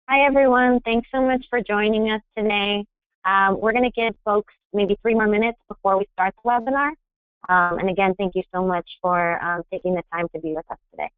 Hi, everyone. Thanks so much for joining us today. We're going to give folks maybe 3 more minutes before we start the webinar. And again, thank you so much for taking the time to be with us today.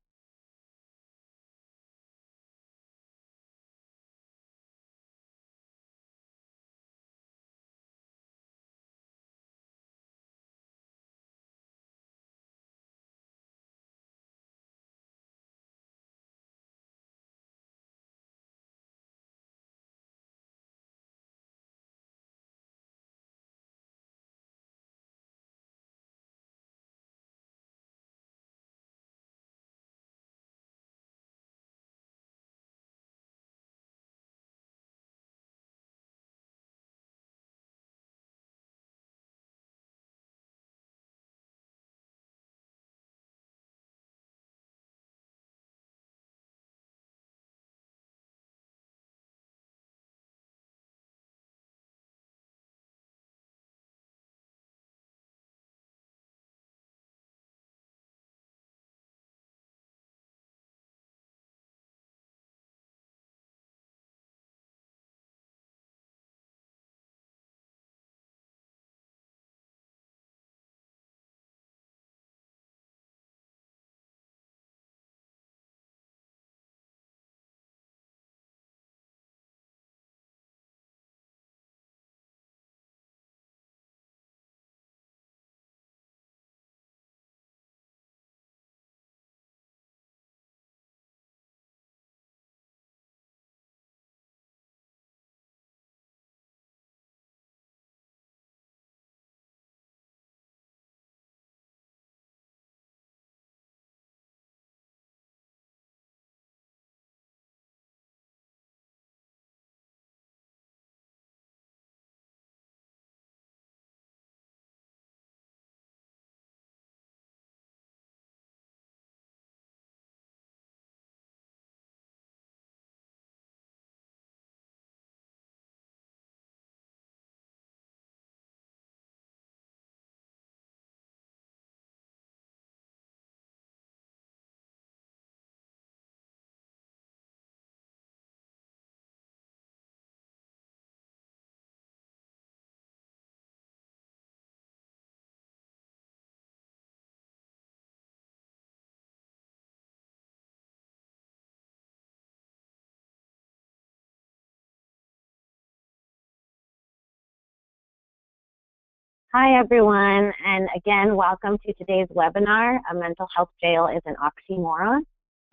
Hi, everyone, and again, welcome to today's webinar, A Mental Health Jail is an Oxymoron.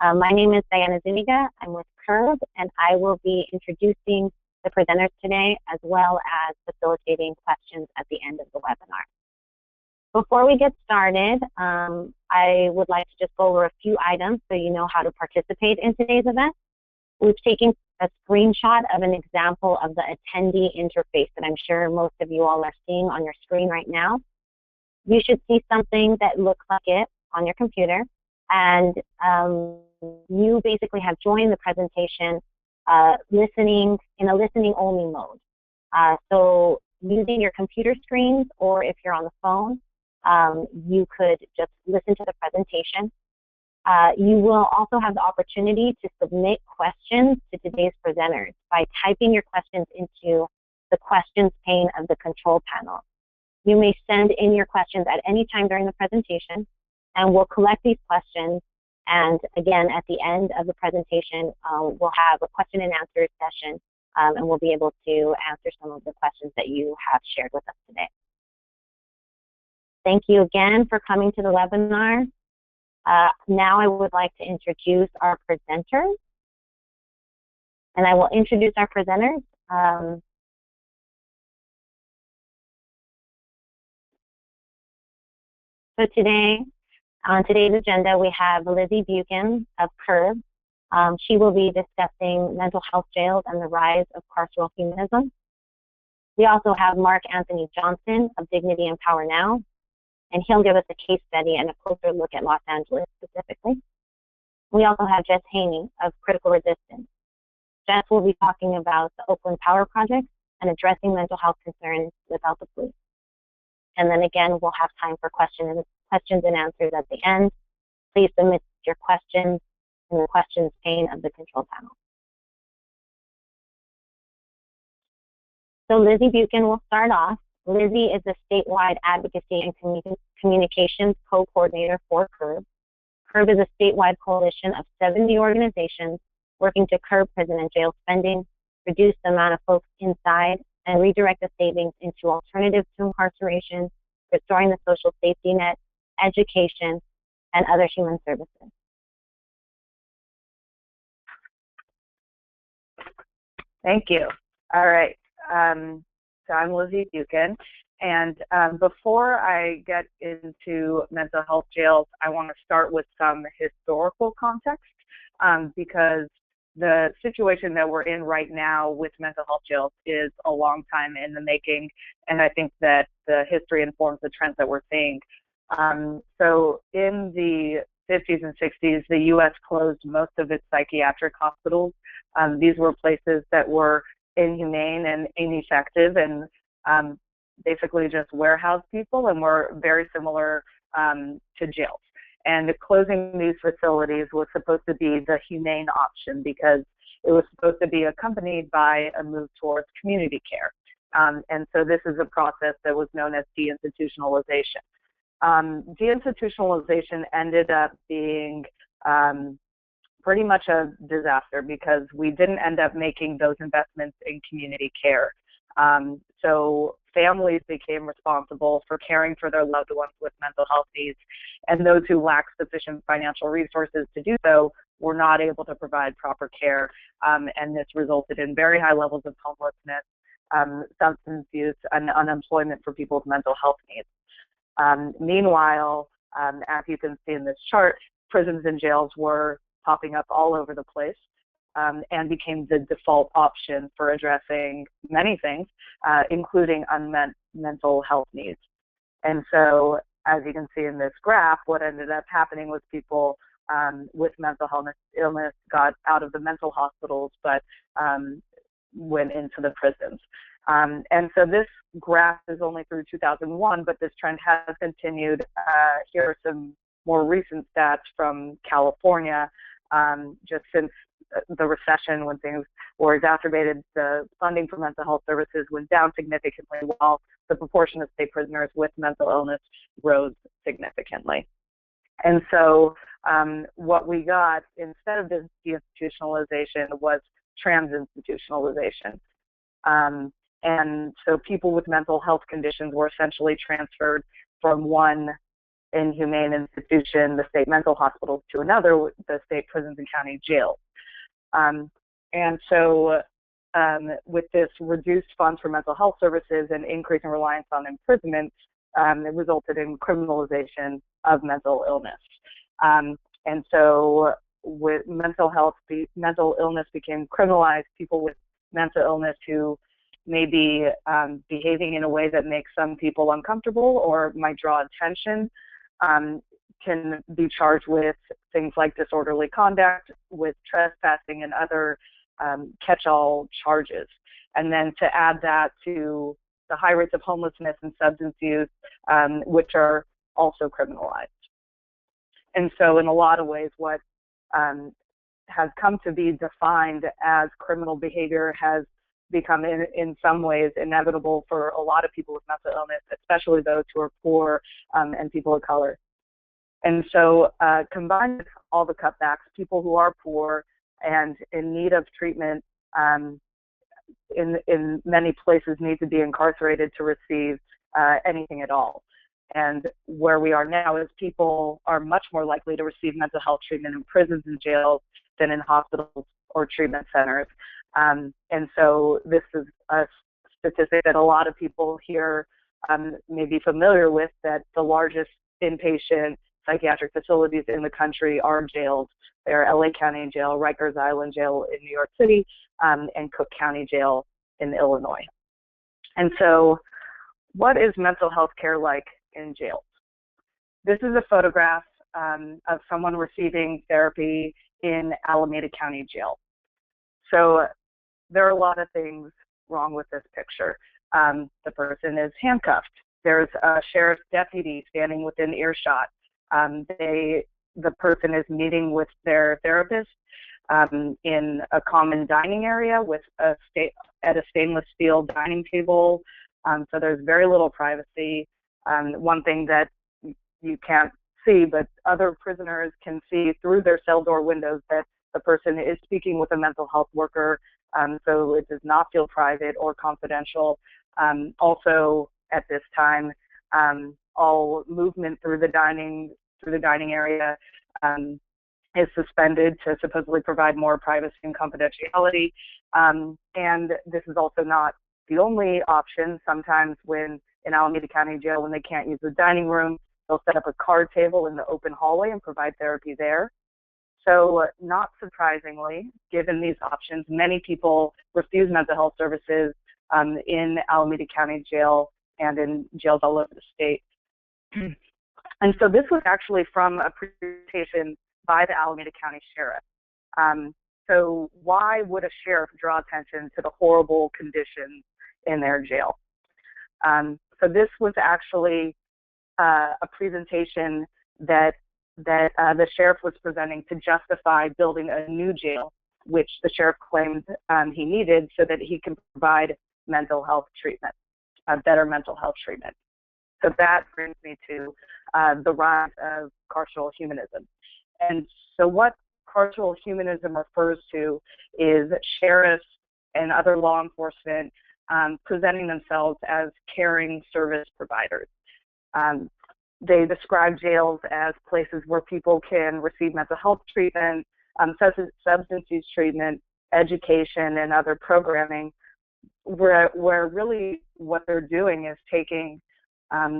My name is Diana Zuniga. I'm with CURB, and I will be introducing the presenters today, as well as facilitating questions at the end of the webinar. Before we get started, I would like to just go over a few items so you know how to participate in today's event. We've taken a screenshot of an example of the attendee interface that I'm sure most of you all are seeing on your screen right now. You should see something that looks like it on your computer, and you basically have joined the presentation listening in a listening only mode. So using your computer screens, or if you're on the phone, you could just listen to the presentation. You will also have the opportunity to submit questions to today's presenters by typing your questions into the questions pane of the control panel. You may send in your questions at any time during the presentation, and we'll collect these questions. And again, at the end of the presentation, we'll have a question and answer session, and we'll be able to answer some of the questions that you have shared with us today. Thank you again for coming to the webinar. Now I would like to introduce our presenters, and I will introduce our presenters. So today, on today's agenda, we have Lizzie Buchen of CURB. She will be discussing mental health jails and the rise of carceral humanism. We also have Marc Anthony Johnson of Dignity and Power Now, and he'll give us a case study and a closer look at Los Angeles specifically. We also have Jess Haney of Critical Resistance. Jess will be talking about the Oakland Power Project and addressing mental health concerns without the police. And then again, we'll have time for questions and answers at the end. Please submit your questions in the questions pane of the control panel. So Lizzie Buchen will start off. Lizzie is the statewide advocacy and communications co-coordinator for CURB. CURB is a statewide coalition of 70 organizations working to curb prison and jail spending, reduce the amount of folks inside, and redirect the savings into alternatives to incarceration, restoring the social safety net, education, and other human services. Thank you. All right. So I'm Lizzie Buchen, and before I get into mental health jails, I want to start with some historical context because the situation that we're in right now with mental health jails is a long time in the making, and I think that the history informs the trends that we're seeing. So in the 50s and 60s, the U.S. closed most of its psychiatric hospitals. These were places that were inhumane and ineffective and basically just warehouse people and were very similar to jails. And closing these facilities was supposed to be the humane option because it was supposed to be accompanied by a move towards community care. And so this is a process that was known as deinstitutionalization. Deinstitutionalization ended up being pretty much a disaster because we didn't end up making those investments in community care. So families became responsible for caring for their loved ones with mental health needs, and those who lacked sufficient financial resources to do so were not able to provide proper care, and this resulted in very high levels of homelessness, substance use, and unemployment for people with mental health needs. Meanwhile, as you can see in this chart, prisons and jails were popping up all over the place and became the default option for addressing many things, including unmet mental health needs. And so, as you can see in this graph, what ended up happening was people with mental illness got out of the mental hospitals, but went into the prisons. And so this graph is only through 2001, but this trend has continued. Here are some more recent stats from California. Just since the recession, when things were exacerbated, the funding for mental health services went down significantly, while the proportion of state prisoners with mental illness rose significantly. And so what we got instead of this deinstitutionalization was transinstitutionalization. And so people with mental health conditions were essentially transferred from one inhumane institution, the state mental hospitals, to another, the state prisons and county jails. And so with this reduced funds for mental health services and increasing reliance on imprisonment, it resulted in criminalization of mental illness. And so with mental illness became criminalized. People with mental illness who may be behaving in a way that makes some people uncomfortable or might draw attention can be charged with things like disorderly conduct, with trespassing, and other catch-all charges. And then to add that to the high rates of homelessness and substance use, which are also criminalized. And so in a lot of ways, what has come to be defined as criminal behavior has become in some ways inevitable for a lot of people with mental illness, especially those who are poor and people of color. And so combined with all the cutbacks, people who are poor and in need of treatment in many places need to be incarcerated to receive anything at all. And where we are now is people are much more likely to receive mental health treatment in prisons and jails than in hospitals or treatment centers. And so this is a statistic that a lot of people here may be familiar with, that the largest inpatient psychiatric facilities in the country are jails. They are LA County Jail, Rikers Island Jail in New York City, and Cook County Jail in Illinois. And so what is mental health care like in jails? This is a photograph of someone receiving therapy in Alameda County Jail. So there are a lot of things wrong with this picture. The person is handcuffed. There's a sheriff's deputy standing within earshot. The person is meeting with their therapist in a common dining area with at a stainless steel dining table, so there's very little privacy. One thing that you can't see, but other prisoners can see through their cell door windows that the person is speaking with a mental health worker, so it does not feel private or confidential. Also, at this time, all movement through the dining area is suspended to supposedly provide more privacy and confidentiality. And this is also not the only option. Sometimes when in Alameda County Jail, when they can't use the dining room, they'll set up a card table in the open hallway and provide therapy there. So not surprisingly, given these options, many people refuse mental health services in Alameda County Jail and in jails all over the state. And so this was actually from a presentation by the Alameda County Sheriff. So why would a sheriff draw attention to the horrible conditions in their jail? So this was actually a presentation that the sheriff was presenting to justify building a new jail, which the sheriff claimed he needed so that he can provide mental health treatment, better mental health treatment. So that brings me to the rise of carceral humanism. And so what carceral humanism refers to is sheriffs and other law enforcement presenting themselves as caring service providers. They describe jails as places where people can receive mental health treatment, substance use treatment, education, and other programming, where really what they're doing is taking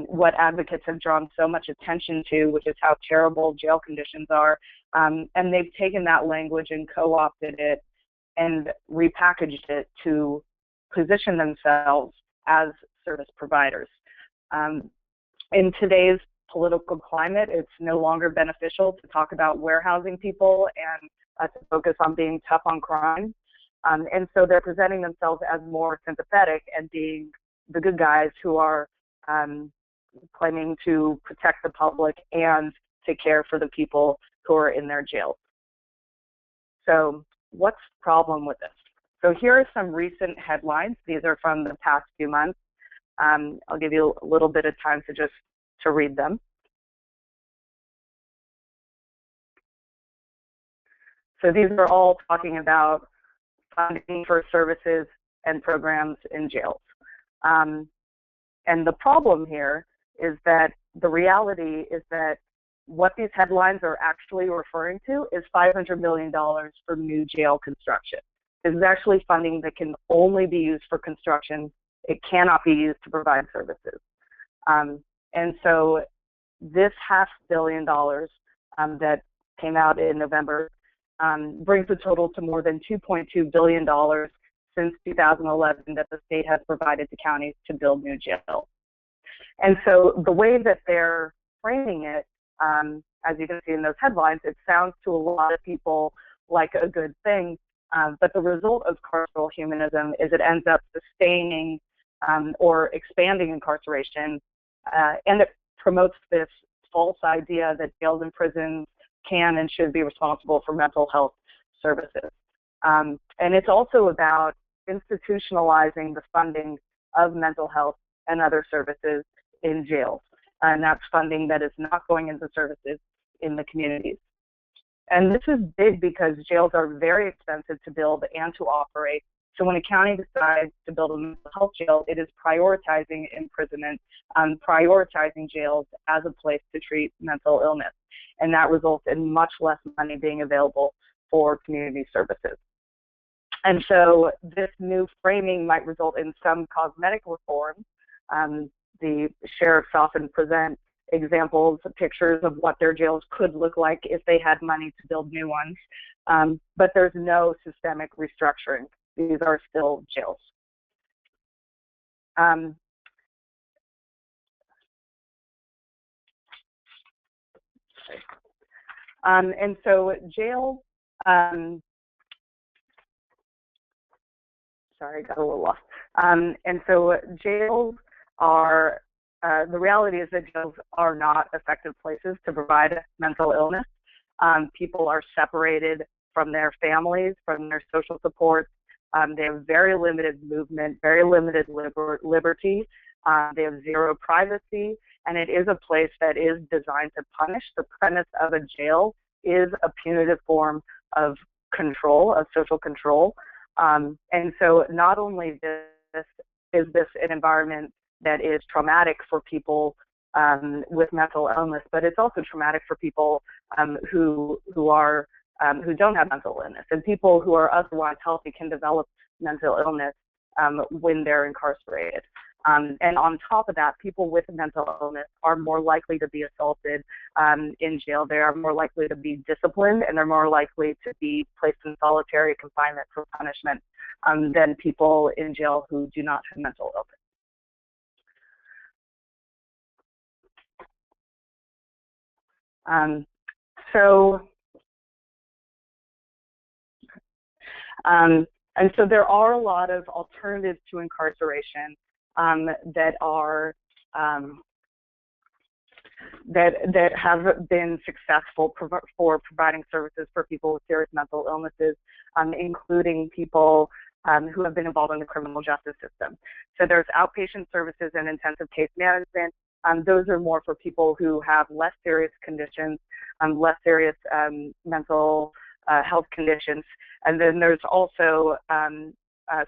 what advocates have drawn so much attention to, which is how terrible jail conditions are, and they've taken that language and co-opted it and repackaged it to position themselves as service providers. In today's political climate, it's no longer beneficial to talk about warehousing people and to focus on being tough on crime. And so they're presenting themselves as more sympathetic and being the good guys who are claiming to protect the public and to care for the people who are in their jails. So what's the problem with this? So here are some recent headlines. These are from the past few months. I'll give you a little bit of time to read them. So these are all talking about funding for services and programs in jails. And the problem here is that the reality is that what these headlines are actually referring to is $500 million for new jail construction. This is actually funding that can only be used for construction. It cannot be used to provide services. And so this $500 million that came out in November brings the total to more than $2.2 billion since 2011 that the state has provided to counties to build new jails. And so the way that they're framing it, as you can see in those headlines, it sounds to a lot of people like a good thing, but the result of carceral humanism is it ends up sustaining or expanding incarceration, and it promotes this false idea that jails and prisons can and should be responsible for mental health services. And it's also about institutionalizing the funding of mental health and other services in jails. And that's funding that is not going into services in the communities. And this is big because jails are very expensive to build and to operate. So when a county decides to build a mental health jail, it is prioritizing imprisonment, prioritizing jails as a place to treat mental illness. And that results in much less money being available for community services. And so this new framing might result in some cosmetic reforms. The sheriffs often present examples, pictures of what their jails could look like if they had money to build new ones. But there's no systemic restructuring. These are still jails. And so jails, sorry, I got a little lost. And so jails are, the reality is that jails are not effective places to provide mental illness. People are separated from their families, from their social supports, They have very limited movement, very limited liberty. They have zero privacy, and it is a place that is designed to punish. The premise of a jail is a punitive form of control, of social control. And so not only is this an environment that is traumatic for people with mental illness, but it's also traumatic for people who don't have mental illness. And people who are otherwise healthy can develop mental illness when they're incarcerated. And on top of that, people with mental illness are more likely to be assaulted in jail. They are more likely to be disciplined, and they're more likely to be placed in solitary confinement for punishment than people in jail who do not have mental illness. And so there are a lot of alternatives to incarceration that have been successful for providing services for people with serious mental illnesses, including people who have been involved in the criminal justice system. So there's outpatient services and intensive case management. Those are more for people who have less serious conditions, less serious mental health conditions. And then there's also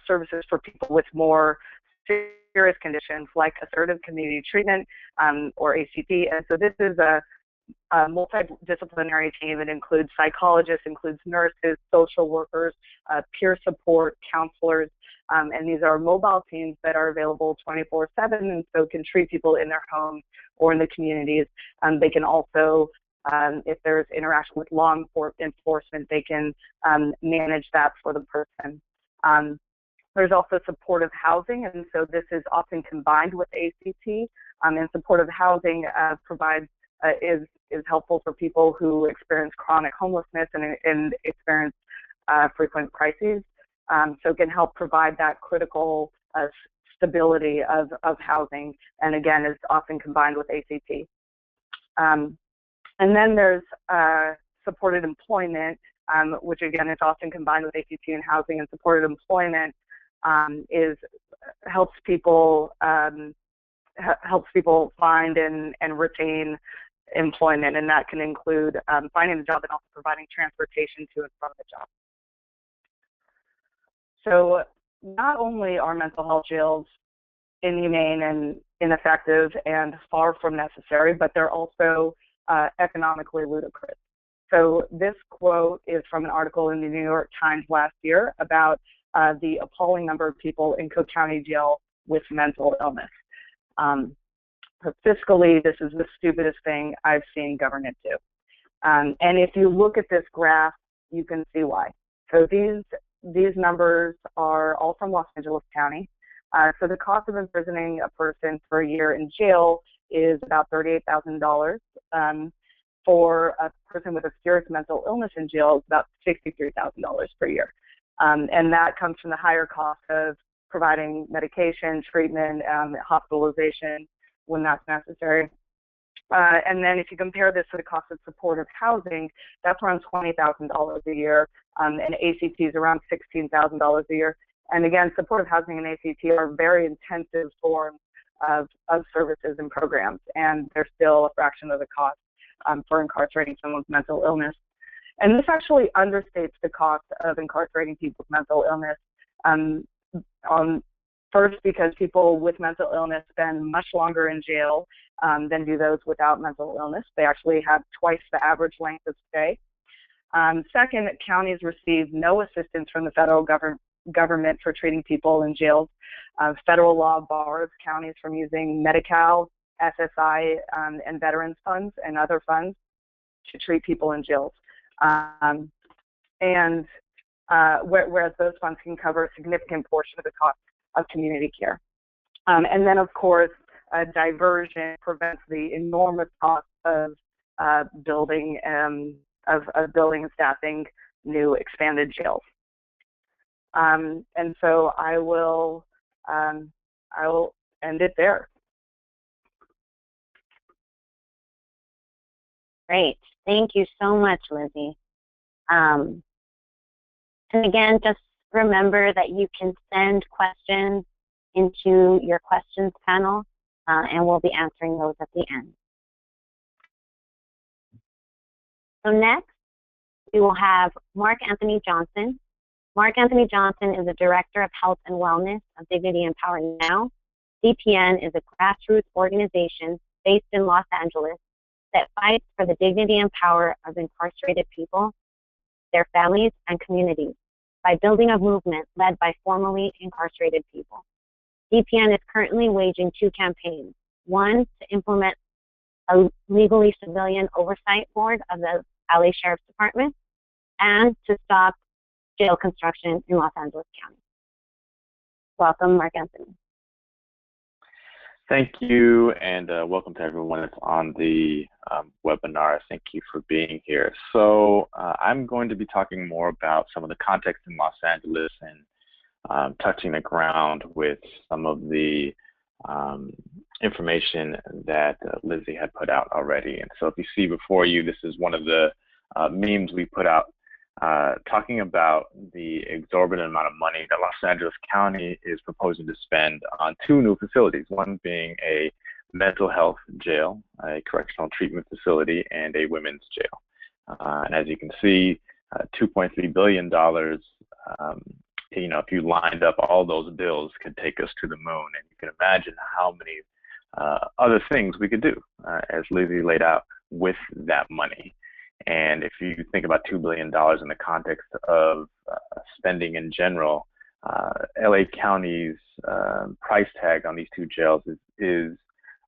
services for people with more serious conditions like assertive community treatment or ACT. And so this is a multidisciplinary team. It includes psychologists, includes nurses, social workers, peer support, counselors, and these are mobile teams that are available 24/7, and so can treat people in their homes or in the communities. They can also, if there's interaction with law enforcement, they can manage that for the person. There's also supportive housing, and so this is often combined with ACT. And supportive housing is helpful for people who experience chronic homelessness and experience frequent crises. So it can help provide that critical stability of housing, and again, is often combined with ACT. And then there's supported employment, which again is often combined with ACT and housing. And supported employment helps people find and retain employment, and that can include finding a job and also providing transportation to and from the job. So not only are mental health jails inhumane and ineffective and far from necessary, but they're also economically ludicrous. So this quote is from an article in the New York Times last year about the appalling number of people in Cook County Jail with mental illness. Fiscally, this is the stupidest thing I've seen government do. And if you look at this graph, you can see why. So these numbers are all from Los Angeles County. So the cost of imprisoning a person for a year in jail is about $38,000. For a person with a serious mental illness in jail, it's about $63,000 per year. And that comes from the higher cost of providing medication, treatment, hospitalization when that's necessary. And then if you compare this to the cost of supportive housing, that's around $20,000 a year, and ACT is around $16,000 a year. And again, supportive housing and ACT are very intensive forms of services and programs, and they're still a fraction of the cost for incarcerating someone with mental illness. And this actually understates the cost of incarcerating people with mental illness. First, because people with mental illness spend much longer in jail than do those without mental illness. They actually have twice the average length of stay. Second, counties receive no assistance from the federal government for treating people in jails. Federal law bars counties from using Medi-Cal, SSI, and veterans funds and other funds to treat people in jails. Whereas those funds can cover a significant portion of the cost of community care. And then, of course, diversion prevents the enormous cost of building and staffing new expanded jails. And so I will end it there. Great. Thank you so much, Lizzie. And again, just remember that you can send questions into your questions panel, and we'll be answering those at the end. So next, we will have Marc Anthony Johnson. Marc Anthony Johnson is the Director of Health and Wellness of Dignity and Power Now. DPN is a grassroots organization based in Los Angeles that fights for the dignity and power of incarcerated people, their families, and communities by building a movement led by formerly incarcerated people. DPN is currently waging two campaigns. One, to implement a legally civilian oversight board of the LA Sheriff's Department, and to stop jail construction in Los Angeles County. Welcome, Marc Anthony. Thank you, and welcome to everyone that's on the webinar. Thank you for being here. So I'm going to be talking more about some of the context in Los Angeles and touching the ground with some of the information that Lizzie had put out already. And so if you see before you, this is one of the memes we put out talking about the exorbitant amount of money that Los Angeles County is proposing to spend on two new facilities, one being a mental health jail, a correctional treatment facility, and a women's jail. And as you can see, $2.3 billion, if you lined up all those bills, could take us to the moon. And you can imagine how many other things we could do, as Lizzie laid out, with that money. And if you think about $2 billion in the context of spending in general, LA County's price tag on these two jails is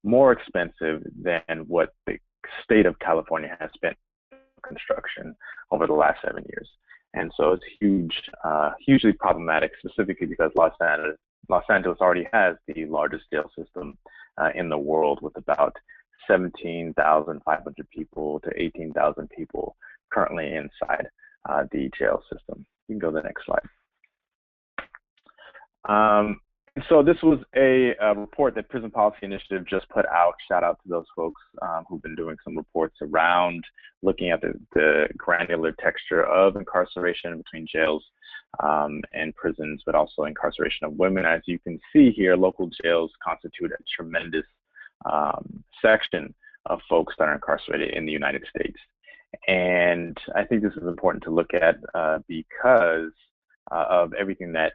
more expensive than what the state of California has spent on construction over the last 7 years. And so it's hugely problematic, specifically because Los Angeles already has the largest jail system in the world, with about 17,500 people to 18,000 people currently inside the jail system. You can go to the next slide. So this was a report that Prison Policy Initiative just put out. Shout out to those folks who've been doing some reports around looking at the granular texture of incarceration between jails and prisons, but also incarceration of women. As you can see here, local jails constitute a tremendous section of folks that are incarcerated in the United States. And I think this is important to look at because of everything that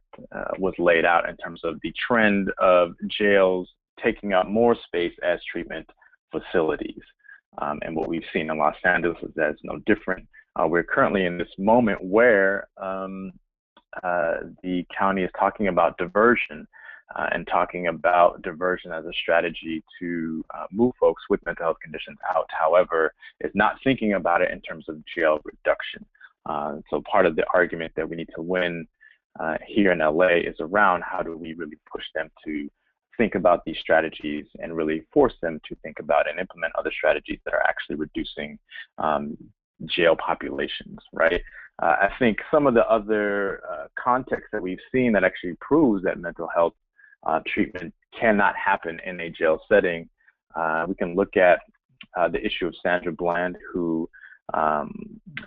was laid out in terms of the trend of jails taking up more space as treatment facilities. And what we've seen in Los Angeles is that it's no different. We're currently in this moment where the county is talking about diversion and talking about diversion as a strategy to move folks with mental health conditions out. However, it's not thinking about it in terms of jail reduction. So part of the argument that we need to win here in LA is around how do we really push them to think about these strategies and really force them to think about and implement other strategies that are actually reducing jail populations, right? I think some of the other context that we've seen that actually proves that mental health treatment cannot happen in a jail setting. We can look at the issue of Sandra Bland, who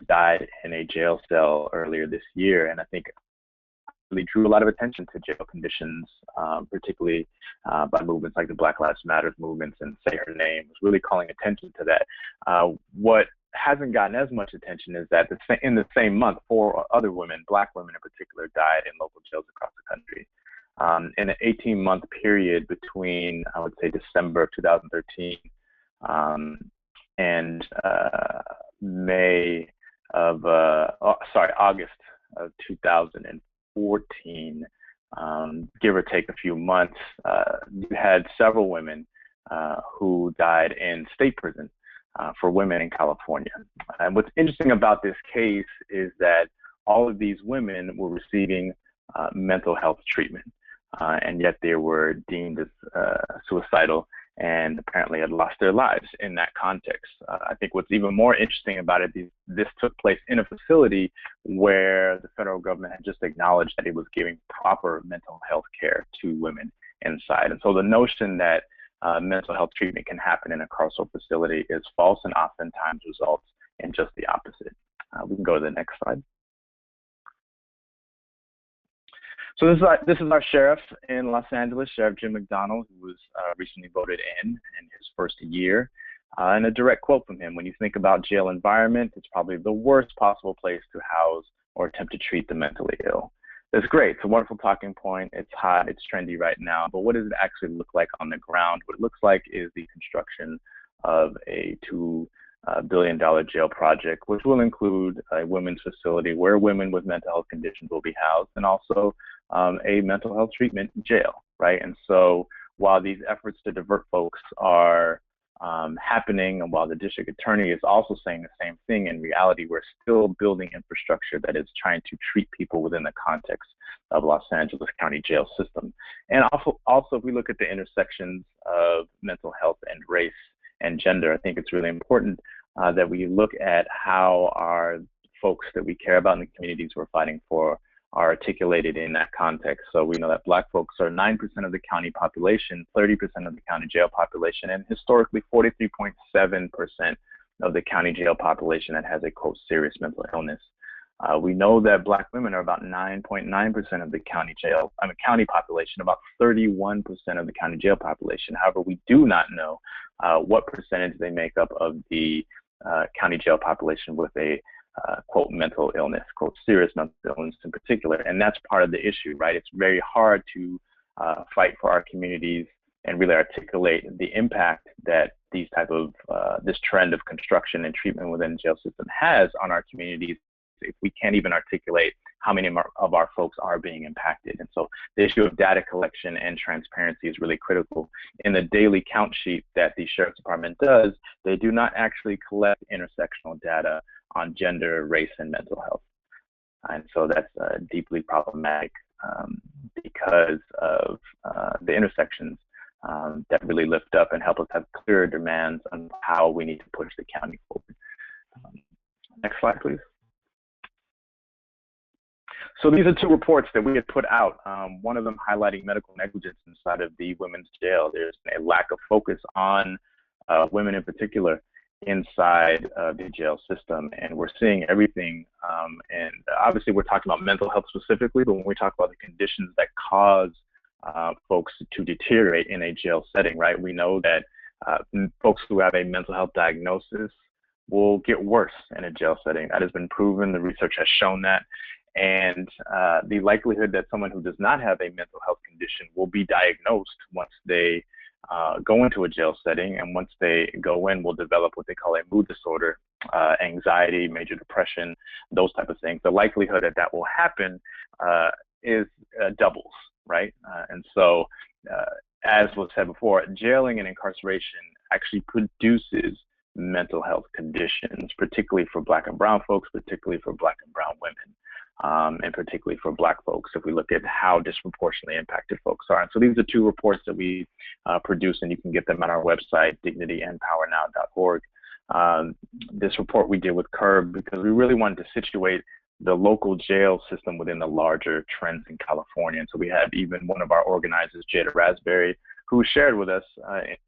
died in a jail cell earlier this year, and I think really drew a lot of attention to jail conditions, particularly by movements like the Black Lives Matter movements and Say Her Name, was really calling attention to that. What hasn't gotten as much attention is that in the same month, 4 other women, Black women in particular, died in local jails across the country. In an 18-month period between, I would say, December of 2013 and August of 2014, give or take a few months, you had several women who died in state prison for women in California. And what's interesting about this case is that all of these women were receiving mental health treatment. And yet they were deemed as suicidal and apparently had lost their lives in that context. I think what's even more interesting about it, this took place in a facility where the federal government had just acknowledged that it was giving proper mental health care to women inside. And so the notion that mental health treatment can happen in a carceral facility is false and oftentimes results in just the opposite. We can go to the next slide. So this is our sheriff in Los Angeles, Sheriff Jim McDonald, who was recently voted in his first year. And a direct quote from him: "When you think about jail environment, it's probably the worst possible place to house or attempt to treat the mentally ill." That's great. It's a wonderful talking point. It's hot. It's trendy right now. But what does it actually look like on the ground? What it looks like is the construction of a $2 billion jail project, which will include a women's facility where women with mental health conditions will be housed, and also a mental health treatment jail, right? And so while these efforts to divert folks are happening, and while the district attorney is also saying the same thing, in reality, we're still building infrastructure that is trying to treat people within the context of Los Angeles County jail system. And also, if we look at the intersections of mental health and race and gender, I think it's really important that we look at how our folks that we care about in the communities we're fighting for are articulated in that context. So we know that Black folks are 9% of the county population, 30% of the county jail population, and historically 43.7% of the county jail population that has a, quote, serious mental illness. We know that Black women are about 9.9% of the county population, about 31% of the county jail population. However, we do not know what percentage they make up of the county jail population with a quote, mental illness, quote, serious mental illness in particular. And that's part of the issue, right? It's very hard to fight for our communities and really articulate the impact that these type of, this trend of construction and treatment within the jail system has on our communities if we can't even articulate how many of our folks are being impacted. And so the issue of data collection and transparency is really critical. In the daily count sheet that the Sheriff's Department does, they do not actually collect intersectional data on gender, race, and mental health. And so that's deeply problematic because of the intersections that really lift up and help us have clearer demands on how we need to push the county forward. Next slide, please. So these are two reports that we had put out, one of them highlighting medical negligence inside of the women's jail. There's a lack of focus on women in particular inside the jail system, and we're seeing everything. And obviously we're talking about mental health specifically, but when we talk about the conditions that cause folks to deteriorate in a jail setting, right? We know that folks who have a mental health diagnosis will get worse in a jail setting. That has been proven. The research has shown that. And the likelihood that someone who does not have a mental health condition will be diagnosed once they go into a jail setting, and once they go in, will develop what they call a mood disorder, anxiety, major depression, those type of things. The likelihood that that will happen is doubles, right? And so, as was said before, jailing and incarceration actually produces mental health conditions, particularly for Black and brown folks, particularly for Black and brown women. And particularly for Black folks, if we look at how disproportionately impacted folks are. And so these are two reports that we produce, and you can get them on our website, dignityandpowernow.org. This report we did with CURB because we really wanted to situate the local jail system within the larger trends in California. And so we had even one of our organizers, Jada Raspberry, who shared with us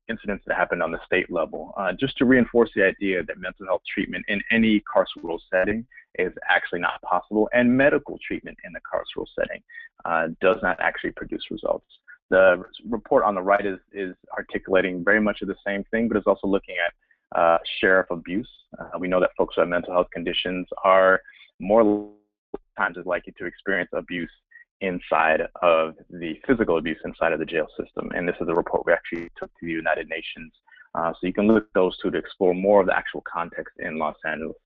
incidents that happened on the state level, just to reinforce the idea that mental health treatment in any carceral setting is actually not possible, and medical treatment in the carceral setting does not actually produce results. The report on the right is articulating very much of the same thing, but it's also looking at sheriff abuse. We know that folks with mental health conditions are more times as likely to experience abuse inside of the physical abuse inside of the jail system. And this is a report we actually took to the United Nations. So you can look at those two to explore more of the actual context in Los Angeles.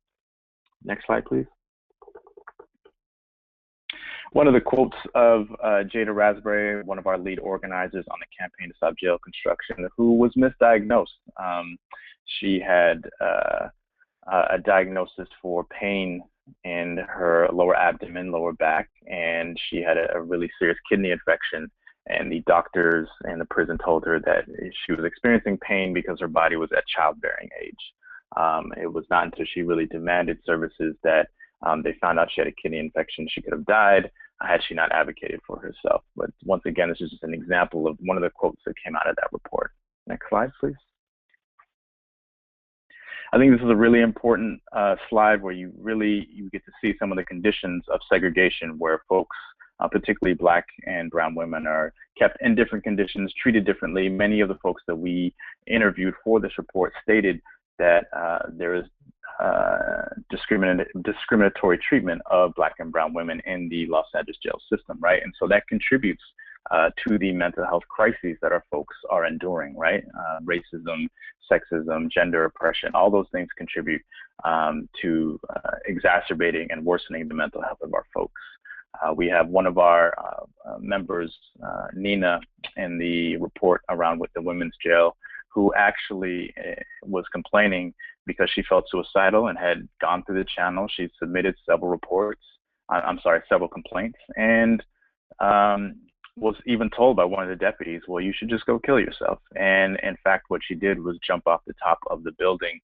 Next slide, please. One of the quotes of Jada Raspberry, one of our lead organizers on the campaign to stop jail construction, who was misdiagnosed. She had a diagnosis for pain in her lower abdomen, lower back, and she had a really serious kidney infection. And the doctors and the prison told her that she was experiencing pain because her body was at childbearing age. It was not until she really demanded services that they found out she had a kidney infection. She could have died had she not advocated for herself. But once again, this is just an example of one of the quotes that came out of that report. Next slide, please. I think this is a really important slide where you get to see some of the conditions of segregation where folks particularly Black and brown women, are kept in different conditions, treated differently. Many of the folks that we interviewed for this report stated that there is discriminatory treatment of Black and brown women in the Los Angeles jail system, right? And so that contributes to the mental health crises that our folks are enduring, right? Racism, sexism, gender oppression, all those things contribute to exacerbating and worsening the mental health of our folks. We have one of our members, Nina, in the report around with the women's jail, who actually was complaining because she felt suicidal and had gone through the channel. She submitted several reports, several complaints, and was even told by one of the deputies, well, you should just go kill yourself. And in fact, what she did was jump off the top of the building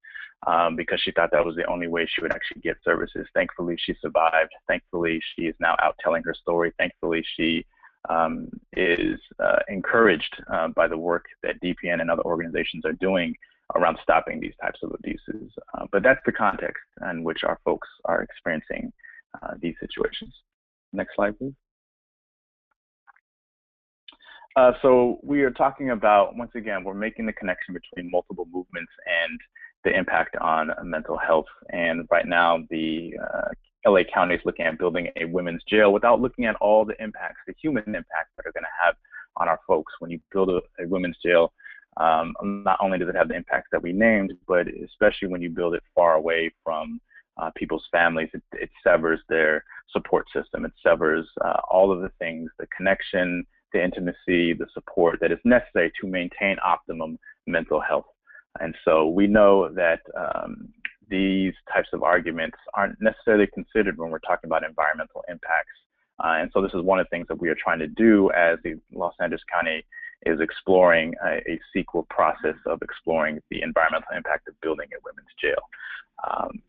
because she thought that was the only way she would actually get services. Thankfully, she survived. Thankfully, she is now out telling her story. Thankfully, she is encouraged by the work that DPN and other organizations are doing around stopping these types of abuses. But that's the context in which our folks are experiencing these situations. Next slide, please. So we are talking about, once again, we're making the connection between multiple movements and the impact on mental health. And right now, the LA County is looking at building a women's jail without looking at all the impacts, the human impacts that are going to have on our folks. When you build a women's jail, not only does it have the impacts that we named, but especially when you build it far away from people's families, it severs their support system. It severs all of the things, the connection, the intimacy, the support that is necessary to maintain optimum mental health. And so we know that these types of arguments aren't necessarily considered when we're talking about environmental impacts. And so this is one of the things that we are trying to do as the Los Angeles County is exploring a CEQA process of exploring the environmental impact of building a women's jail.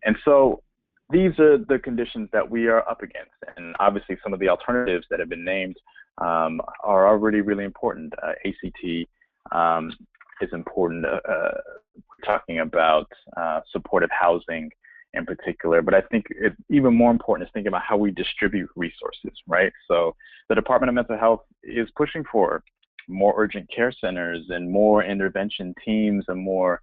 And so these are the conditions that we are up against. And obviously some of the alternatives that have been named are already really important. ACT is important. We're talking about supportive housing in particular, but I think it's even more important is thinking about how we distribute resources, right? So the Department of Mental Health is pushing for more urgent care centers and more intervention teams and more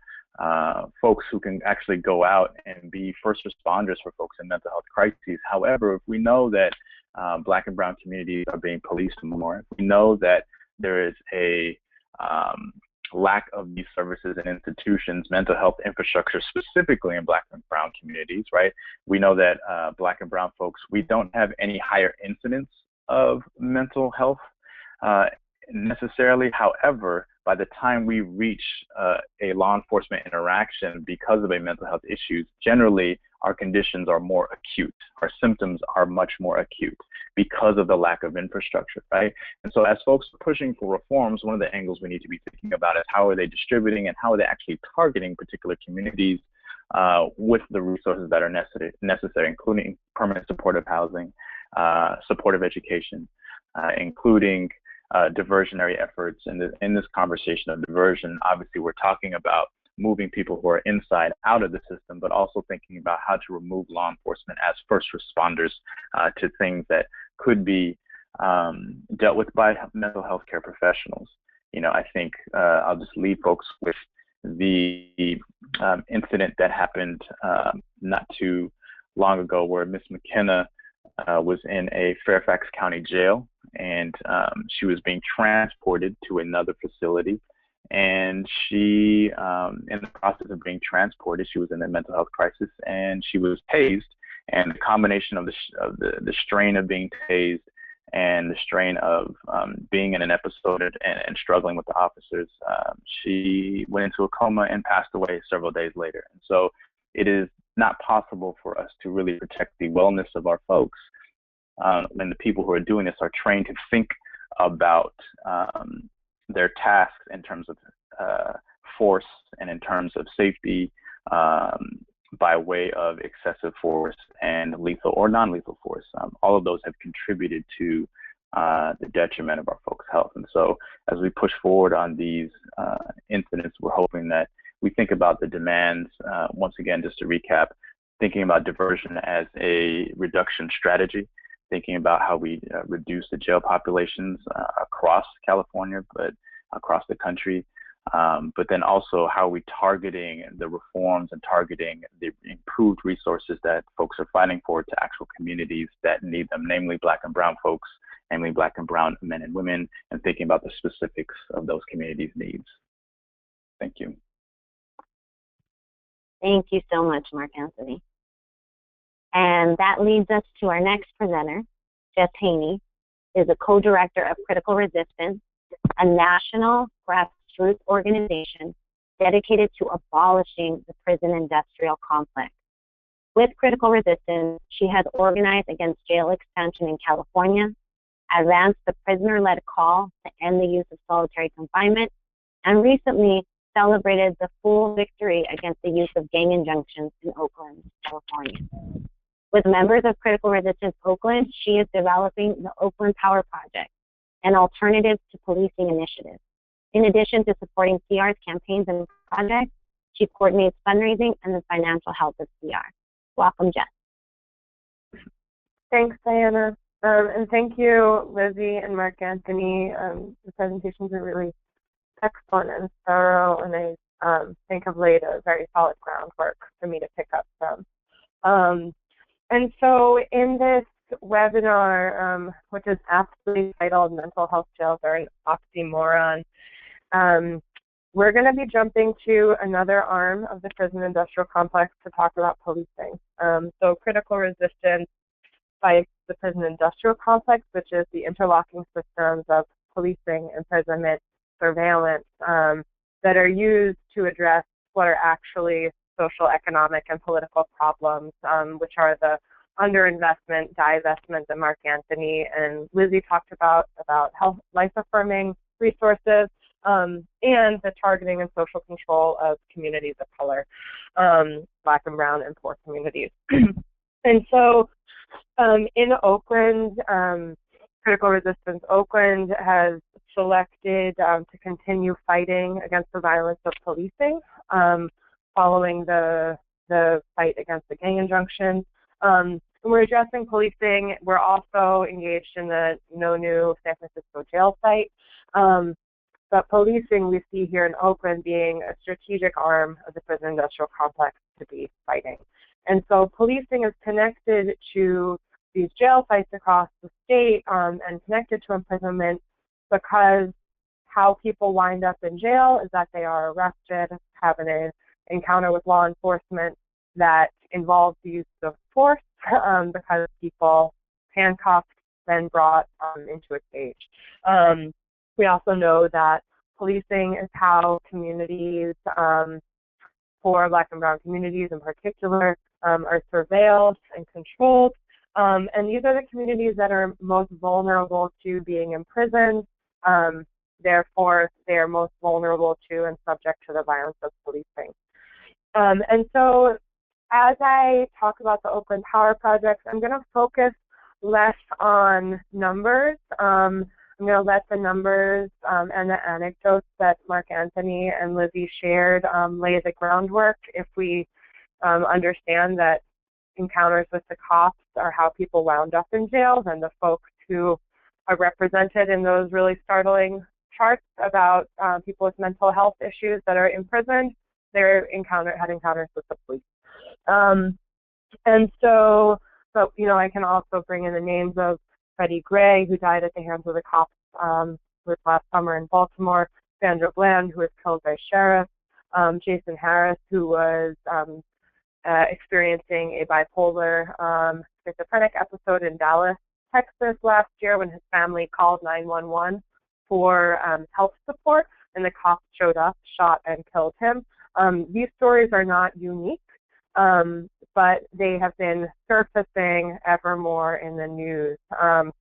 folks who can actually go out and be first responders for folks in mental health crises. However, if we know that Black and brown communities are being policed more, we know that there is a lack of these services and institutions, mental health infrastructure, specifically in Black and brown communities, right? We know that Black and brown folks, we don't have any higher incidence of mental health necessarily. However, by the time we reach a law enforcement interaction because of a mental health issue, generally our conditions are more acute. Our symptoms are much more acute because of the lack of infrastructure, right? And so as folks are pushing for reforms, one of the angles we need to be thinking about is how are they distributing and how are they actually targeting particular communities with the resources that are necessary, including permanent supportive housing, supportive education, including diversionary efforts. And in this conversation of diversion, obviously we're talking about moving people who are inside out of the system, but also thinking about how to remove law enforcement as first responders to things that could be dealt with by mental health care professionals. You know, I think I'll just leave folks with the incident that happened not too long ago where Miss McKenna was in a Fairfax County jail, and she was being transported to another facility. And she, in the process of being transported, she was in a mental health crisis, and she was tased. And the combination of the strain of being tased and the strain of being in an episode and struggling with the officers, she went into a coma and passed away several days later. And so it is not possible for us to really protect the wellness of our folks when the people who are doing this are trained to think about their tasks in terms of force and in terms of safety by way of excessive force and lethal or non-lethal force. All of those have contributed to the detriment of our folks' health. And so as we push forward on these incidents, we're hoping that we think about the demands, once again, just to recap, thinking about diversion as a reduction strategy, thinking about how we reduce the jail populations across California, but across the country. But then also how we targeting the reforms and targeting the improved resources that folks are fighting for to actual communities that need them, namely Black and brown folks, namely Black and brown men and women, and thinking about the specifics of those communities' needs. Thank you. Thank you so much, Marc Anthony. And that leads us to our next presenter. Jess Haney is a co-director of Critical Resistance, a national grassroots organization dedicated to abolishing the prison industrial complex. With Critical Resistance, she has organized against jail expansion in California, advanced the prisoner-led call to end the use of solitary confinement, and recently celebrated the full victory against the use of gang injunctions in Oakland, California. With members of Critical Resistance Oakland, she is developing the Oakland Power Project, an alternative to policing initiative. In addition to supporting CR's campaigns and projects, she coordinates fundraising and the financial health of CR. Welcome, Jess. Thanks, Diana. And thank you, Lizzie and Marc Anthony. The presentations are really excellent and thorough, and I think have laid a very solid groundwork for me to pick up from. And so in this webinar, which is aptly titled Mental Health Jails Are an Oxymoron, we're going to be jumping to another arm of the prison industrial complex to talk about policing. So Critical Resistance fights the prison industrial complex, which is the interlocking systems of policing, imprisonment, surveillance that are used to address what are actually social, economic, and political problems, which are the underinvestment, divestment that Marc Anthony and Lizzie talked about health, life-affirming resources, and the targeting and social control of communities of color, Black and brown and poor communities. And so in Oakland, Critical Resistance Oakland has selected to continue fighting against the violence of policing following the fight against the gang injunction. We're addressing policing. We're also engaged in the No New San Francisco jail site. But policing we see here in Oakland being a strategic arm of the prison industrial complex to be fighting. And so policing is connected to these jail sites across the state and connected to imprisonment because how people wind up in jail is that they are arrested, have an encounter with law enforcement that involves the use of force because people handcuffed, then brought into a cage. We also know that policing is how communities, for Black and brown communities in particular, are surveilled and controlled. And these are the communities that are most vulnerable to being imprisoned. Therefore, they are most vulnerable to and subject to the violence of policing. And so as I talk about the Oakland Power Project, I'm going to focus less on numbers. I'm going to let the numbers and the anecdotes that Marc Anthony and Lizzie shared lay the groundwork if we understand that encounters with the cops are how people wound up in jails, and the folks who are represented in those really startling charts about people with mental health issues that are imprisoned, had encounters with the police. And so, but you know, I can also bring in the names of Freddie Gray, who died at the hands of the cops last summer in Baltimore, Sandra Bland, who was killed by sheriffs, Jason Harris, who was experiencing a bipolar schizophrenic episode in Dallas, Texas last year when his family called 911 for health support, and the cops showed up, shot, and killed him. These stories are not unique, but they have been surfacing ever more in the news.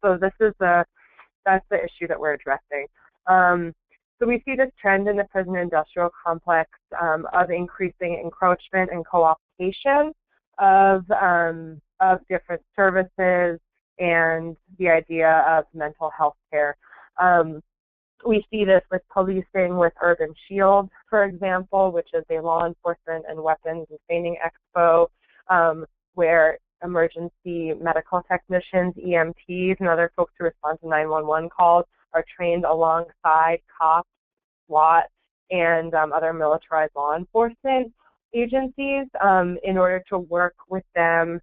So that's the issue that we're addressing. So we see this trend in the prison industrial complex of increasing encroachment and co-optation of different services and the idea of mental health care. We see this with policing with Urban Shield, for example, which is a law enforcement and weapons and training expo, where emergency medical technicians, EMTs, and other folks who respond to 911 calls are trained alongside cops, SWAT, and other militarized law enforcement agencies in order to work with them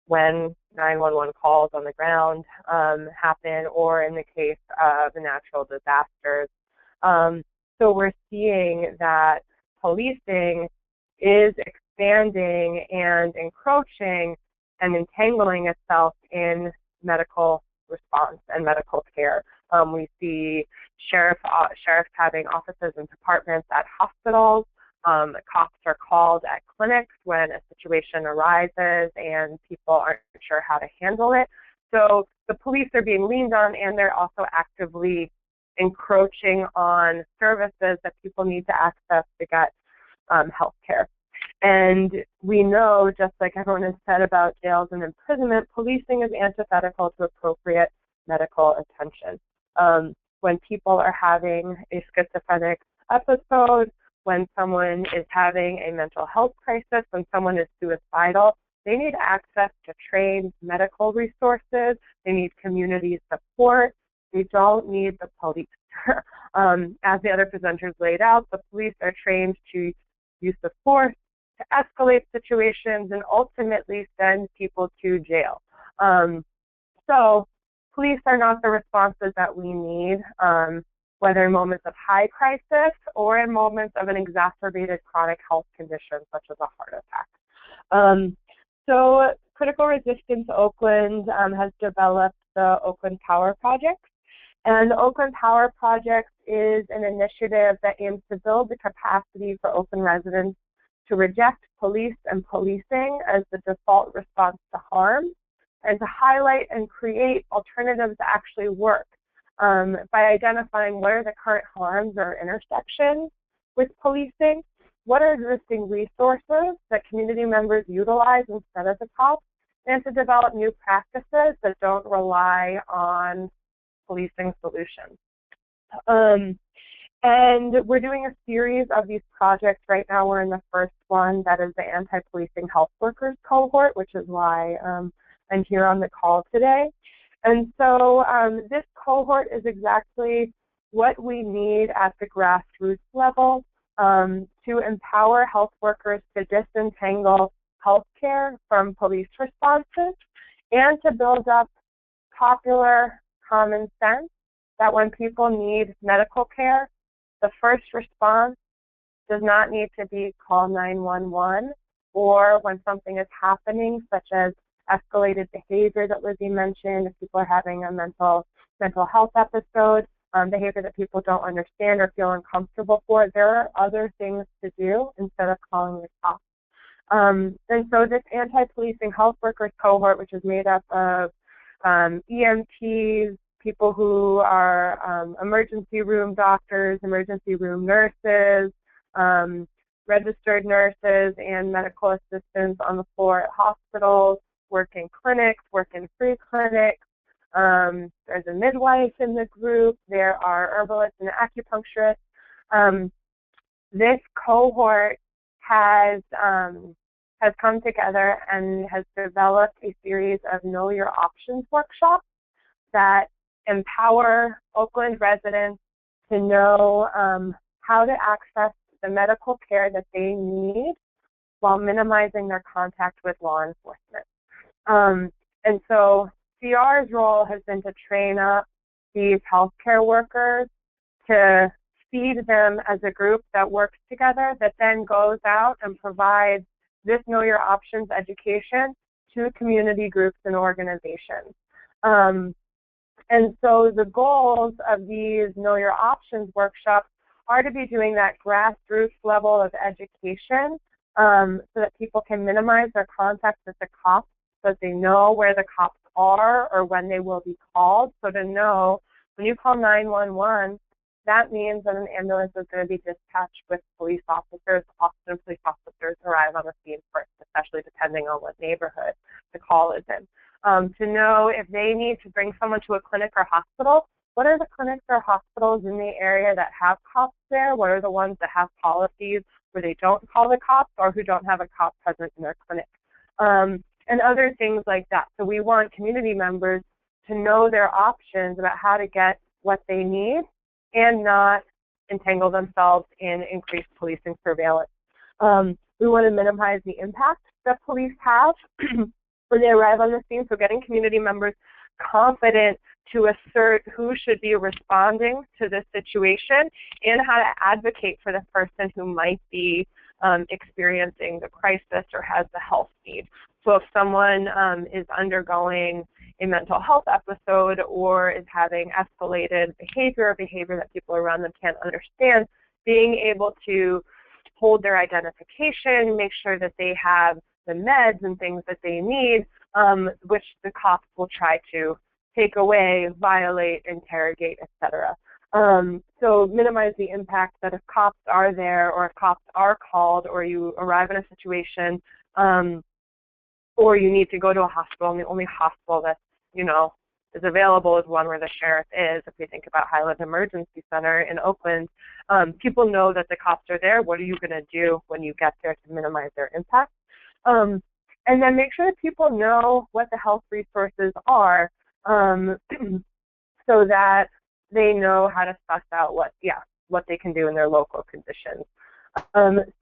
when 911 calls on the ground happen, or in the case of natural disasters. So we're seeing that policing is expanding and encroaching and entangling itself in medical response and medical care. We see sheriffs having offices and departments at hospitals. Cops are called at clinics when a situation arises and people aren't sure how to handle it. So the police are being leaned on, and they're also actively encroaching on services that people need to access to get health care. And we know, just like everyone has said about jails and imprisonment, policing is antithetical to appropriate medical attention. When people are having a schizophrenic episode, when someone is having a mental health crisis, when someone is suicidal, they need access to trained medical resources. They need community support. They don't need the police. As the other presenters laid out, the police are trained to use the force to escalate situations and ultimately send people to jail. So police are not the responses that we need, whether in moments of high crisis or in moments of an exacerbated chronic health condition such as a heart attack. So Critical Resistance Oakland has developed the Oakland Power Project. And the Oakland Power Project is an initiative that aims to build the capacity for Oakland residents to reject police and policing as the default response to harm, and to highlight and create alternatives that actually work by identifying what are the current harms or intersections with policing, what are existing resources that community members utilize instead of the cops, and to develop new practices that don't rely on policing solutions. And we're doing a series of these projects right now. We're in the first one, that is the anti-policing health workers cohort, which is why I'm here on the call today. And so this cohort is exactly what we need at the grassroots level to empower health workers to disentangle healthcare from police responses, and to build up popular common sense that when people need medical care, the first response does not need to be call 911, or when something is happening, such as escalated behavior that Lizzie mentioned, if people are having a mental health episode, behavior that people don't understand or feel uncomfortable for, there are other things to do instead of calling the cops. And so this anti-policing health workers cohort, which is made up of EMTs, people who are emergency room doctors, emergency room nurses, registered nurses, and medical assistants on the floor at hospitals, work in clinics, work in free clinics. There's a midwife in the group. There are herbalists and acupuncturists. This cohort has come together and has developed a series of Know Your Options workshops that empower Oakland residents to know how to access the medical care that they need while minimizing their contact with law enforcement. And so CR's role has been to train up these healthcare workers, to feed them as a group that works together, that then goes out and provides this Know Your Options education to community groups and organizations. And so the goals of these Know Your Options workshops are to be doing that grassroots level of education so that people can minimize their contact with the cops, so that they know where the cops are or when they will be called. So to know when you call 911, that means that an ambulance is going to be dispatched with police officers. Often police officers arrive on the scene first, especially depending on what neighborhood the call is in. To know if they need to bring someone to a clinic or hospital, what are the clinics or hospitals in the area that have cops there? What are the ones that have policies where they don't call the cops or who don't have a cop present in their clinic? and other things like that. So we want community members to know their options about how to get what they need and not entangle themselves in increased policing surveillance. We want to minimize the impact that police have when they arrive on the scene, so getting community members confident to assert who should be responding to this situation and how to advocate for the person who might be experiencing the crisis or has the health need. So if someone is undergoing a mental health episode or is having escalated behavior that people around them can't understand, being able to hold their identification, make sure that they have the meds and things that they need, which the cops will try to take away, violate, interrogate, etc. So minimize the impact that if cops are there or if cops are called or you arrive in a situation or you need to go to a hospital and the only hospital that, is available is one where the sheriff is. If we think about Highland Emergency Center in Oakland, people know that the cops are there. What are you going to do when you get there to minimize their impact? And then make sure that people know what the health resources are so that they know how to suss out what they can do in their local conditions.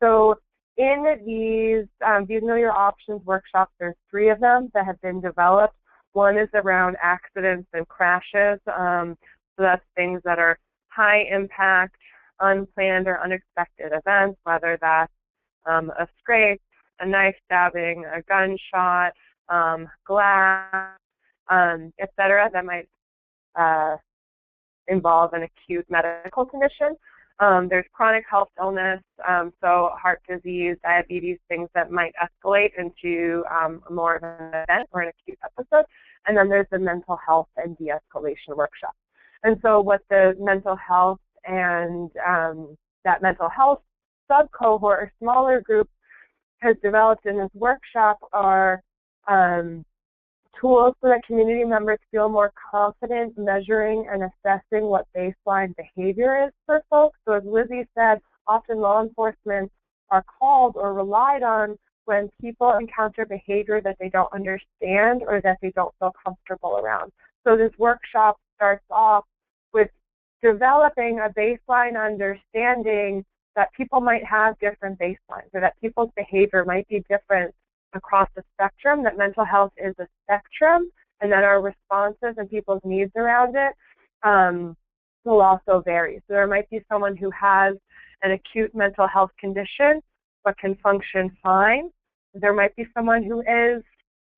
So in these Know Your Options workshops, there's 3 of them that have been developed. One is around accidents and crashes. So that's things that are high impact, unplanned or unexpected events, whether that's a scrape, a knife stabbing, a gunshot, glass, etc. that might involve an acute medical condition. There's chronic health illness, so heart disease, diabetes, things that might escalate into more of an event or an acute episode. And then there's the mental health and de-escalation workshop. And so what the mental health and that mental health sub-cohort or smaller group has developed in this workshop are tools so that community members feel more confident measuring and assessing what baseline behavior is for folks. So as Lizzie said, often law enforcement are called or relied on when people encounter behavior that they don't understand or that they don't feel comfortable around. So this workshop starts off with developing a baseline understanding that people might have different baselines or that people's behavior might be different across the spectrum, that mental health is a spectrum, and that our responses and people's needs around it will also vary. So there might be someone who has an acute mental health condition but can function fine. There might be someone who is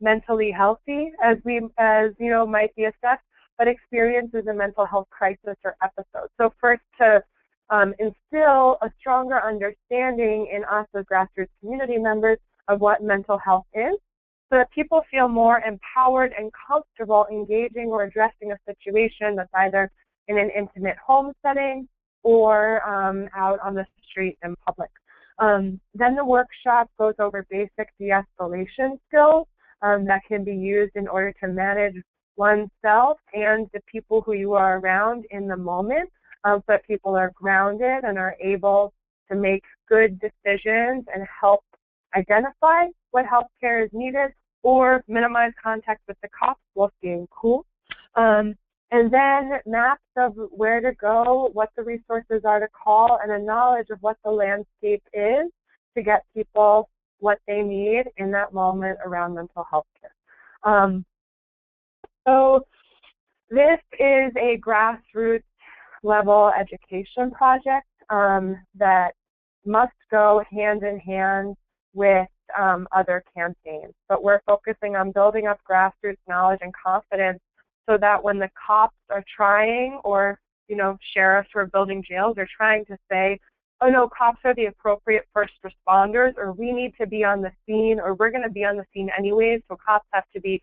mentally healthy, as might be assessed, but experiences a mental health crisis or episode. So first to instill a stronger understanding in us as grassroots community members of what mental health is, so that people feel more empowered and comfortable engaging or addressing a situation that's either in an intimate home setting or out on the street in public. Then the workshop goes over basic de-escalation skills that can be used in order to manage oneself and the people who you are around in the moment, so that people are grounded and are able to make good decisions and help identify what health care is needed or minimize contact with the cops while staying cool. And then maps of where to go, what the resources are to call, and a knowledge of what the landscape is to get people what they need in that moment around mental health care. So this is a grassroots level education project that must go hand in hand with other campaigns. But we're focusing on building up grassroots knowledge and confidence so that when the cops are trying, or sheriffs who are building jails are trying to say, oh no, cops are the appropriate first responders, or we need to be on the scene, or we're going to be on the scene anyways, so cops have to be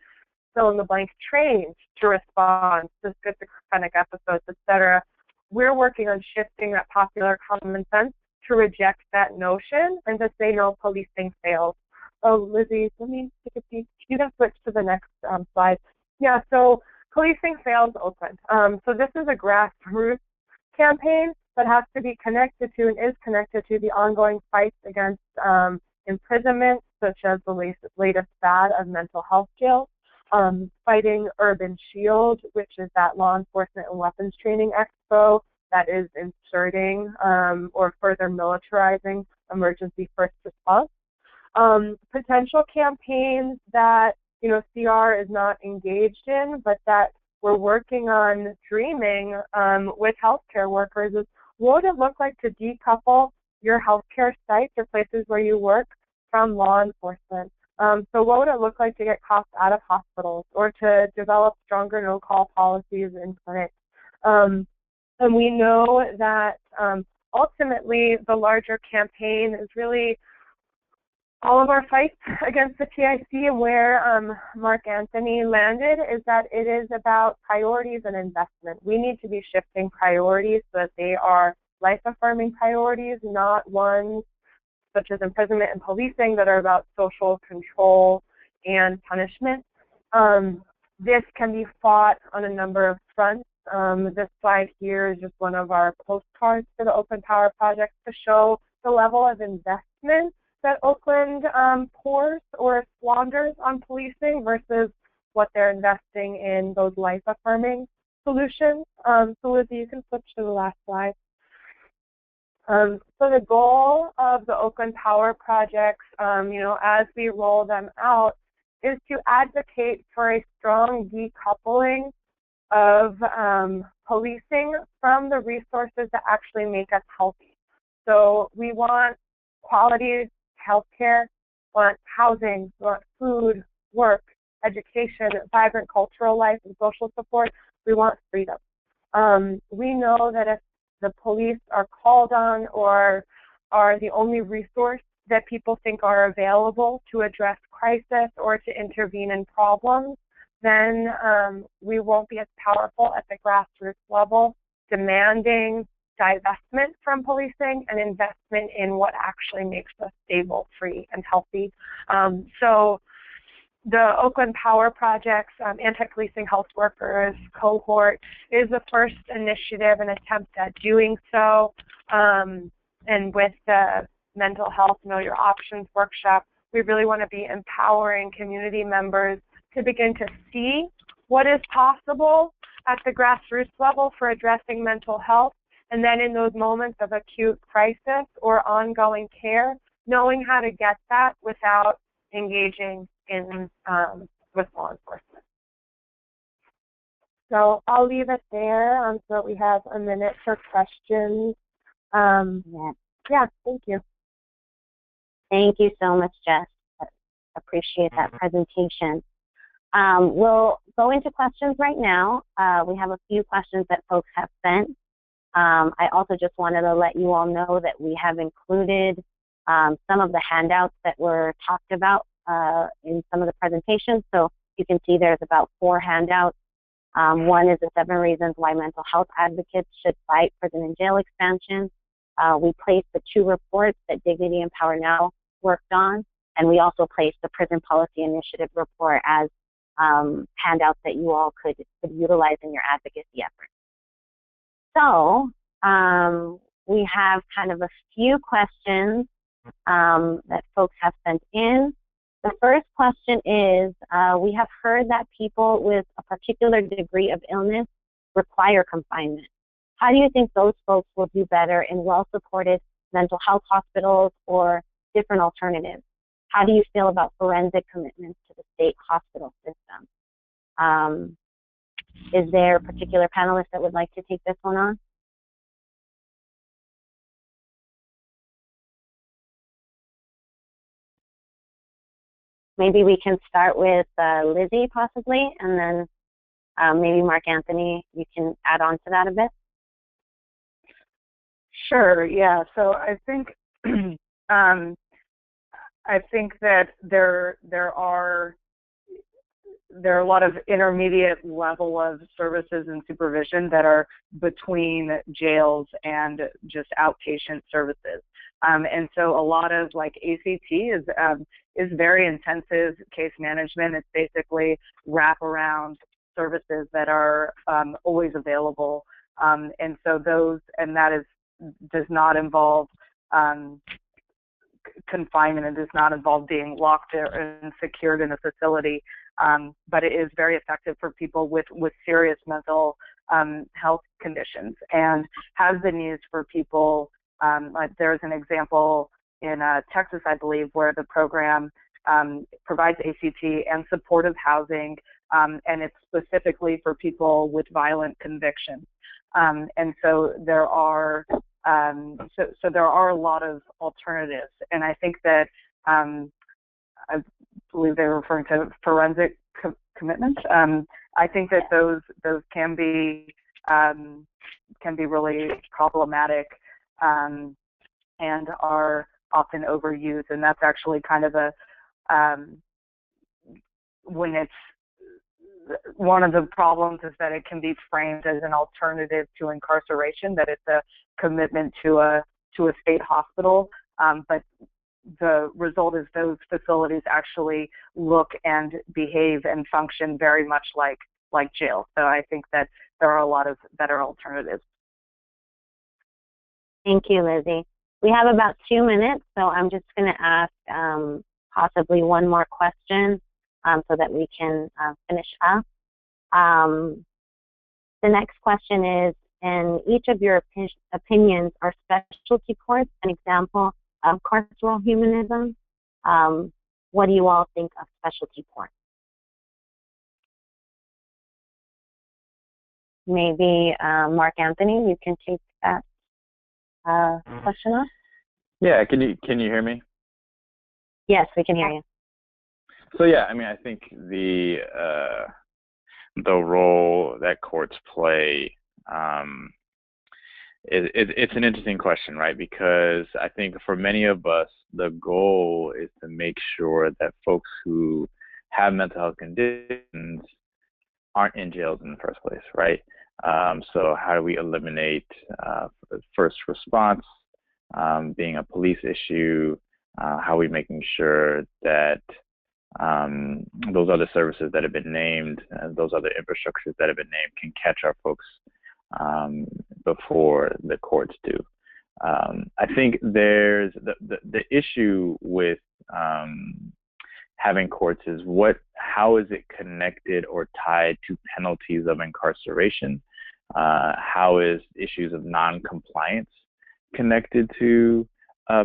fill in the blank trained to respond to schizophrenic episodes, etc. We're working on shifting that popular common sense to reject that notion and to say no, policing fails. Oh, Lizzie, let me take a peek. You can switch to the next slide. Yeah, so policing fails Oakland. So this is a grassroots campaign that has to be connected to and is connected to the ongoing fights against imprisonment, such as the latest fad of mental health jails, fighting Urban Shield, which is that law enforcement and weapons training expo that is inserting or further militarizing emergency first response. Potential campaigns that, you know, CR is not engaged in, but that we're working on dreaming with healthcare workers is, what would it look like to decouple your healthcare sites or places where you work from law enforcement? So what would it look like to get cops out of hospitals or to develop stronger no-call policies in clinics? And we know that ultimately the larger campaign is really all of our fights against the TIC, and where Marc Anthony landed is that it is about priorities and investment. We need to be shifting priorities so that they are life-affirming priorities, not ones such as imprisonment and policing that are about social control and punishment. This can be fought on a number of fronts. This slide here is just one of our postcards for the Oakland Power Project to show the level of investment that Oakland pours or squanders on policing versus what they're investing in those life-affirming solutions. So Lizzie, you can switch to the last slide. So the goal of the Oakland Power Projects, you know, as we roll them out, is to advocate for a strong decoupling of policing from the resources that actually make us healthy. So we want quality healthcare, want housing, want food, work, education, vibrant cultural life, and social support. We want freedom. We know that if the police are called on or are the only resource that people think are available to address crisis or to intervene in problems, then we won't be as powerful at the grassroots level, demanding divestment from policing and investment in what actually makes us stable, free, and healthy. So the Oakland Power Project's anti-policing health workers cohort is the first initiative and attempt at doing so. And with the mental health Know Your Options workshop, we really want to be empowering community members to begin to see what is possible at the grassroots level for addressing mental health. And then in those moments of acute crisis or ongoing care, knowing how to get that without engaging in with law enforcement. So I'll leave it there so that we have a minute for questions. Yeah, thank you. Thank you so much, Jess. Appreciate that presentation. We'll go into questions right now. We have a few questions that folks have sent. I also just wanted to let you all know that we have included some of the handouts that were talked about in some of the presentations. So you can see there's about 4 handouts. One is the 7 reasons why mental health advocates should fight prison and jail expansion. We placed the 2 reports that Dignity and Power Now worked on, and we also placed the Prison Policy Initiative report as handouts that you all could utilize in your advocacy efforts. So we have kind of a few questions that folks have sent in. The first question is, we have heard that people with a particular degree of illness require confinement. How do you think those folks will do better in well-supported mental health hospitals or different alternatives? How do you feel about forensic commitments to the state hospital system? Is there a particular panelist that would like to take this one on? Maybe we can start with Lizzie, possibly, and then maybe Marc Anthony, you can add on to that a bit. Sure. Yeah. So I think that there are a lot of intermediate level of services and supervision that are between jails and just outpatient services. And so a lot of like ACT is very intensive case management. It's basically wraparound services that are always available. And so that does not involve confinement. It does not involve being locked and secured in a facility, but it is very effective for people with serious mental health conditions, and has been used for people. Like there's an example in Texas, I believe, where the program provides ACT and supportive housing, and it's specifically for people with violent convictions. And so there are there are a lot of alternatives, and I think that I believe they're referring to forensic commitments. I think that those can be really problematic, and are often overused, and that's actually kind of a when it's one of the problems is that it can be framed as an alternative to incarceration, that it's a commitment to a state hospital, but the result is those facilities actually look and behave and function very much like jail. So I think that there are a lot of better alternatives. Thank you, Lizzie. We have about 2 minutes, so I'm just going to ask possibly one more question so that we can finish up. The next question is, in each of your opinions, are specialty courts an example of carceral humanism? What do you all think of specialty courts? Maybe Marc Anthony, you can take that question off. Yeah, can you hear me? Yes, we can hear you. So yeah, I mean, I think the role that courts play, it's an interesting question, right? Because I think for many of us, the goal is to make sure that folks who have mental health conditions aren't in jails in the first place, right? So how do we eliminate first response being a police issue? How are we making sure that those other services that have been named, those other infrastructures that have been named can catch our folks before the courts do? I think there's the issue with having courts is how is it connected or tied to penalties of incarceration? How is issues of non-compliance connected to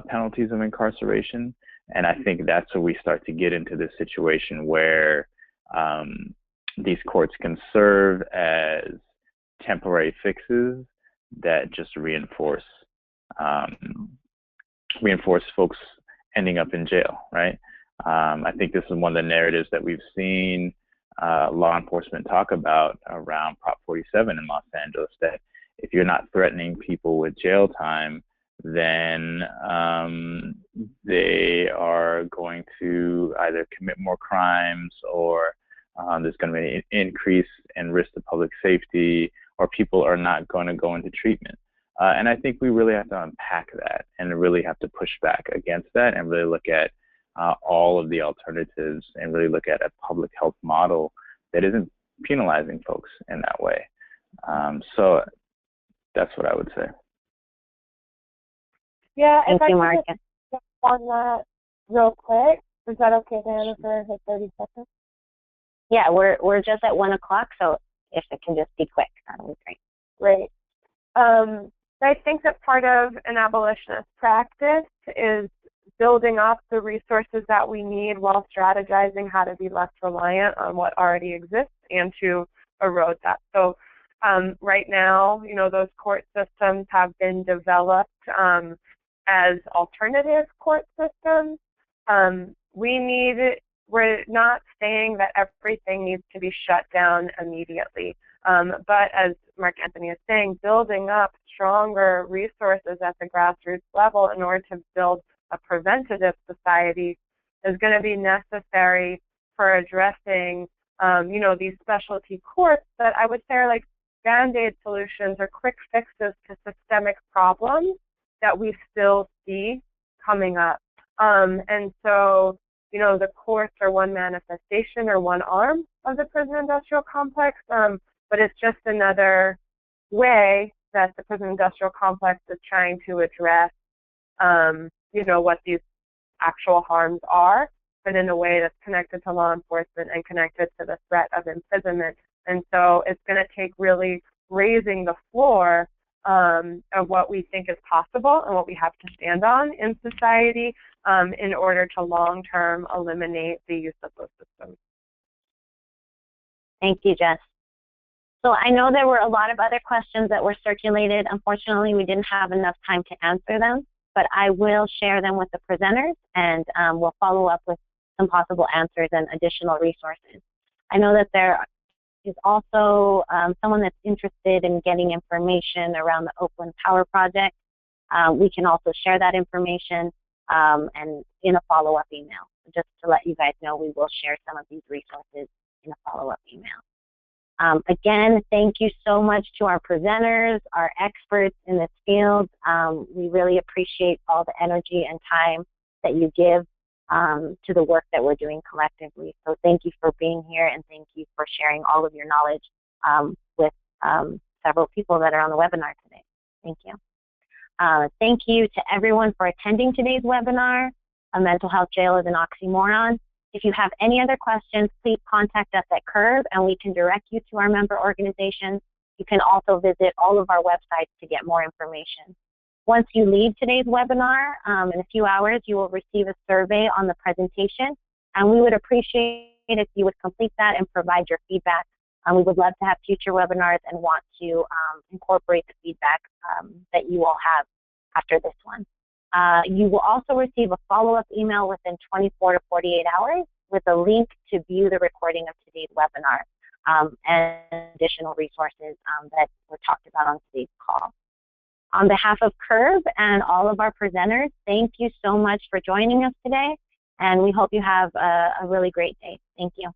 penalties of incarceration? And I think that's where we start to get into this situation where these courts can serve as temporary fixes that just reinforce folks ending up in jail, right? I think this is one of the narratives that we've seen law enforcement talk about around Prop 47 in Los Angeles, that if you're not threatening people with jail time, then they are going to either commit more crimes, or there's going to be an increase in risk to public safety, or people are not going to go into treatment. And I think we really have to unpack that and really have to push back against that and really look at all of the alternatives and really look at a public health model that isn't penalizing folks in that way. So that's what I would say. Yeah, if Thank you, I Marc. could just on that real quick. Is that okay, Diana, for like 30 seconds? Yeah, we're just at 1 o'clock, so if it can just be quick, that'll be great. Great. I think that part of an abolitionist practice is building up the resources that we need while strategizing how to be less reliant on what already exists and to erode that. So right now, those court systems have been developed as alternative court systems. We're not saying that everything needs to be shut down immediately, but as Marc Anthony is saying, building up stronger resources at the grassroots level in order to build a preventative society is going to be necessary for addressing, these specialty courts that I would say are like Band-Aid solutions or quick fixes to systemic problems that we still see coming up. And so, the courts are one manifestation or one arm of the prison industrial complex, but it's just another way that the prison industrial complex is trying to address, what these actual harms are, but in a way that's connected to law enforcement and connected to the threat of imprisonment. And so it's going to take really raising the floor of what we think is possible and what we have to stand on in society in order to long-term eliminate the use of those systems. Thank you, Jess. So I know there were a lot of other questions that were circulated. Unfortunately, we didn't have enough time to answer them, but I will share them with the presenters, and we'll follow up with some possible answers and additional resources. I know that there is also someone that's interested in getting information around the Oakland Power Project. We can also share that information and in a follow-up email. Just to let you guys know, we will share some of these resources in a follow-up email. Again, thank you so much to our presenters, our experts in this field. We really appreciate all the energy and time that you give to the work that we're doing collectively. So thank you for being here, and thank you for sharing all of your knowledge with several people that are on the webinar today. Thank you. Thank you to everyone for attending today's webinar. A mental health jail is an oxymoron. If you have any other questions, please contact us at CURB and we can direct you to our member organizations. You can also visit all of our websites to get more information. Once you leave today's webinar, in a few hours, you will receive a survey on the presentation, and we would appreciate if you would complete that and provide your feedback. We would love to have future webinars and want to incorporate the feedback that you all have after this one. You will also receive a follow-up email within 24 to 48 hours with a link to view the recording of today's webinar and additional resources that were talked about on today's call. On behalf of CURB and all of our presenters, thank you so much for joining us today, and we hope you have a really great day. Thank you.